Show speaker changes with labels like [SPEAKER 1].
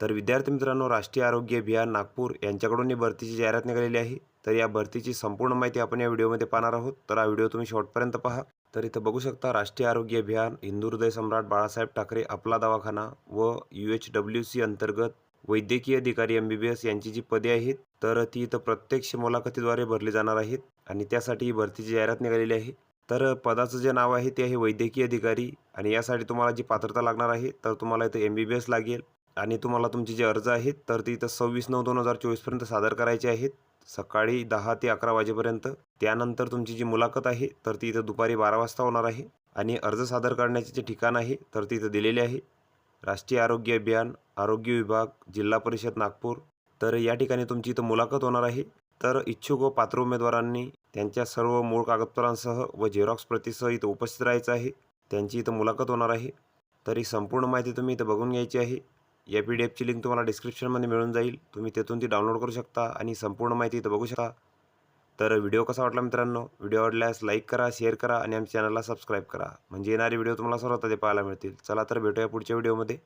[SPEAKER 1] तर विद्यार्थी मित्रांनो, राष्ट्रीय आरोग्य अभियान नागपूर यांच्याकडून ही भरतीची जाहिरात निघालेली आहे। तर या भरतीची संपूर्ण माहिती आपण या व्हिडिओमध्ये पाहणार आहोत। तर हा व्हिडिओ तुम्ही शेवटपर्यंत पहा। तर इथं बघू शकता, राष्ट्रीय आरोग्य अभियान, हिंदू हृदय सम्राट बाळासाहेब ठाकरे आपला दवाखाना व UHWC अंतर्गत वैद्यकीय अधिकारी MBBS यांची जी पदे आहेत, तर ती इथं प्रत्यक्ष मुलाखतीद्वारे भरली जाणार आहेत आणि त्यासाठी ही भरतीची जाहिरात निघालेली आहे। तर पदाचं जे नाव आहे ते आहे वैद्यकीय अधिकारी आणि यासाठी तुम्हाला जी पात्रता लागणार आहे, तर तुम्हाला इथं MBBS लागेल आणि तुम्हाला तुमचे जे अर्ज आहेत तर ते इथं 26/9/2024 पर्यंत सादर करायचे आहेत, सकाळी 10 ते 11 वाजेपर्यंत। त्यानंतर तुमची जी मुलाखत आहे तर ती इथं दुपारी 12 वाजता होणार आहे आणि अर्ज सादर करण्याचे जे ठिकाण आहे तर ते इथं दिलेले आहे, राष्ट्रीय आरोग्य अभियान, आरोग्य विभाग, जिल्हा परिषद नागपूर। तर या ठिकाणी तुमची इथं मुलाखत होणार आहे। तर इच्छुक व पात्र उमेदवारांनी त्यांच्या सर्व मूळ कागदपत्रांसह व झेरॉक्स प्रतीसह इथं उपस्थित राहायचं आहे। त्यांची इथं मुलाखत होणार आहे। तर ही संपूर्ण माहिती तुम्ही इथं बघून घ्यायची आहे। या PDFची लिंक तुम्हाला डिस्क्रिप्शनमध्ये मिळून जाईल, तुम्ही तेथून ती डाउनलोड करू शकता आणि संपूर्ण माहिती इथं बघू शकता। तर व्हिडिओ कसा वाटला मित्रांनो, व्हिडिओ आवडल्यास लाईक करा, शेअर करा आणि आमच्या चॅनलला सबस्क्राईब करा, म्हणजे येणारे व्हिडिओ तुम्हाला सर्वात आधी पाहायला मिळतील। चला तर भेटूया पुढच्या व्हिडिओमध्ये।